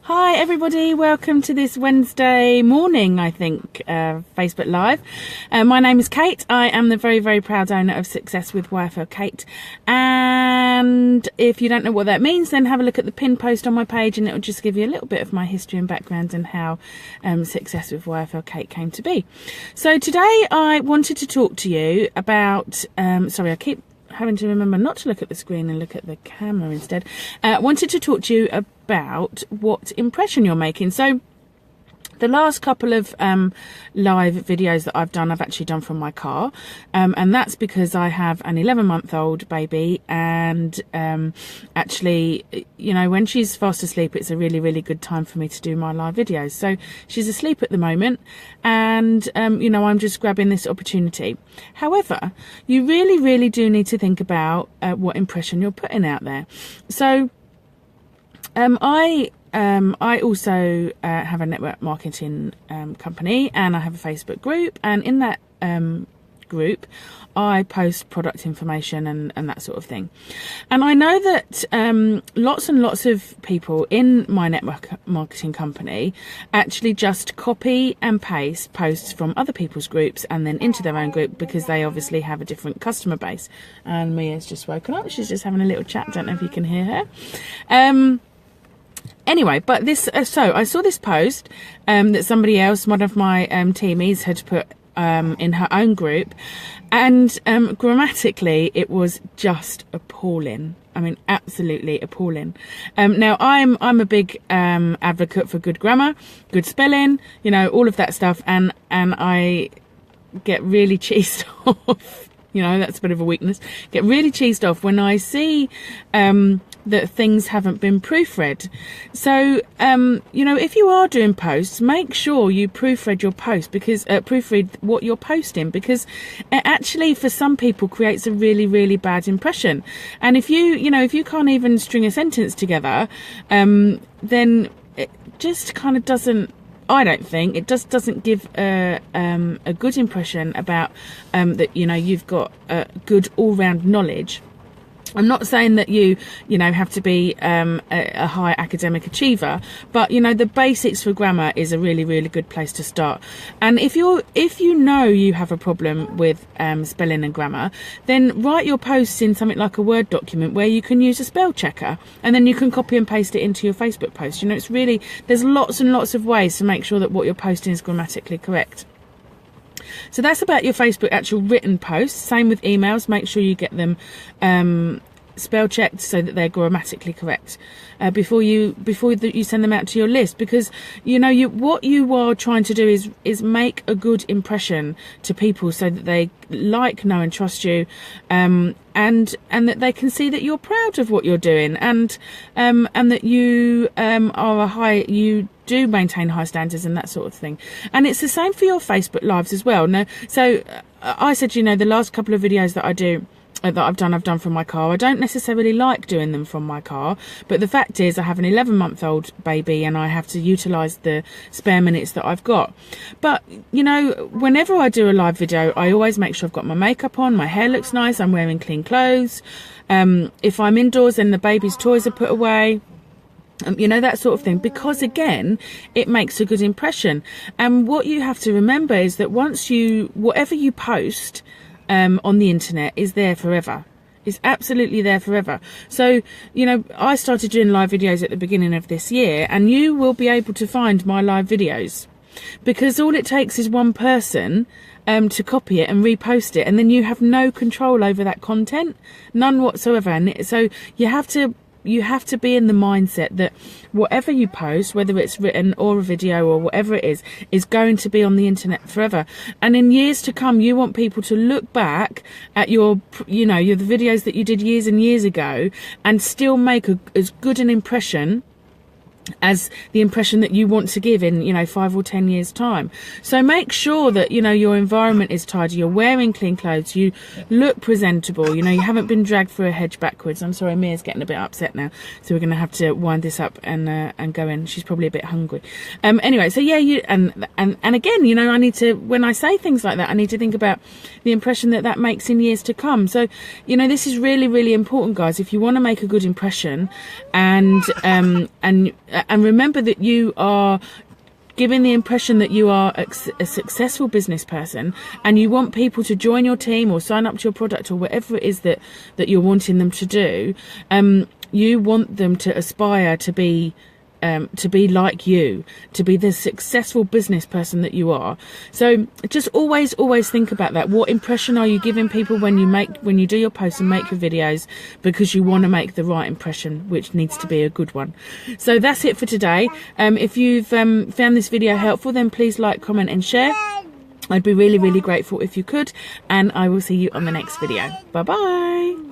Hi everybody, welcome to this Wednesday morning, I think, Facebook Live. My name is Kate. I am the very, very proud owner of Success with YFL Kate. And if you don't know what that means, then have a look at the pinned post on my page and it'll just give you a little bit of my history and background and how Success with YFL Kate came to be. So today I wanted to talk to you about, sorry, I keep having to remember not to look at the screen and look at the camera instead. Wanted to talk to you about what impression you're making. So the last couple of live videos that I've done, I've actually done from my car, and that's because I have an 11-month-old baby, and actually, you know, when she's fast asleep, it's a really, really good time for me to do my live videos. So she's asleep at the moment, and you know, I'm just grabbing this opportunity. However, you really, really do need to think about what impression you're putting out there. So I also have a network marketing company, and I have a Facebook group, and in that group I post product information and that sort of thing. And I know that lots and lots of people in my network marketing company actually just copy and paste posts from other people's groups and then into their own group, because they obviously have a different customer base. And Mia's just woken up, she's just having a little chat, don't know if you can hear her. Anyway, but this, so I saw this post that somebody else, one of my teamies, had put in her own group, and grammatically it was just appalling. I mean, absolutely appalling. Now I'm a big advocate for good grammar, good spelling, you know, all of that stuff, and I get really cheesed off. You know, that's a bit of a weakness. Get really cheesed off when I see that things haven't been proofread. So, you know, if you are doing posts, make sure you proofread your post, because proofread what you're posting, because it actually, for some people, creates a really, really bad impression. And if you know, if you can't even string a sentence together, then it just kind of doesn't, I don't think it just doesn't give a good impression about that, you know, you've got good all-round knowledge. I'm not saying that you know, have to be a high academic achiever, but you know, the basics for grammar is a really, really good place to start. And if you know you have a problem with spelling and grammar, then write your posts in something like a Word document where you can use a spell checker, and then you can copy and paste it into your Facebook post. You know, it's really, there's lots and lots of ways to make sure that what you're posting is grammatically correct. So that's about your Facebook actual written posts. Same with emails. Make sure you get them spell checked so that they're grammatically correct before you send them out to your list, because you know, what you are trying to do is make a good impression to people so that they like, know and trust you, and that they can see that you're proud of what you're doing, and that you you do maintain high standards and that sort of thing. And it's the same for your Facebook lives as well. Now, so I said, you know, the last couple of videos that I do, that I've done from my car. I don't necessarily like doing them from my car, but the fact is I have an 11-month-old baby and I have to utilise the spare minutes that I've got. But, you know, whenever I do a live video, I always make sure I've got my makeup on, my hair looks nice, I'm wearing clean clothes. If I'm indoors, then the baby's toys are put away. You know, that sort of thing, because again, it makes a good impression. And what you have to remember is that whatever you post on the internet is there forever. It's absolutely there forever. So, you know, I started doing live videos at the beginning of this year, and you will be able to find my live videos, because all it takes is one person to copy it and repost it, and then you have no control over that content, none whatsoever. And so you have to be in the mindset that whatever you post, whether it's written or a video or whatever it is going to be on the internet forever. And in years to come, you want people to look back at the videos that you did years and years ago and still make as good an impression as the impression that you want to give in, you know, 5 or 10 years time. So make sure that, you know, your environment is tidy, you're wearing clean clothes, you look presentable, you know, you haven't been dragged through a hedge backwards. I'm sorry, Mia's getting a bit upset now, so we're going to have to wind this up and go in. She's probably a bit hungry. Anyway, so yeah, and again, you know, when I say things like that, I need to think about the impression that makes in years to come. So, you know, this is really, really important, guys. If you want to make a good impression and and remember that you are giving the impression that you are a successful business person, and you want people to join your team or sign up to your product or whatever it is that you're wanting them to do. You want them to aspire to be like you, to be the successful business person that you are. So just always think about that. What impression are you giving people when you do your posts and make your videos, because you want to make the right impression, which needs to be a good one. So that's it for today. If you've found this video helpful, then please like, comment and share. I'd be really grateful if you could, and I will see you on the next video. Bye bye.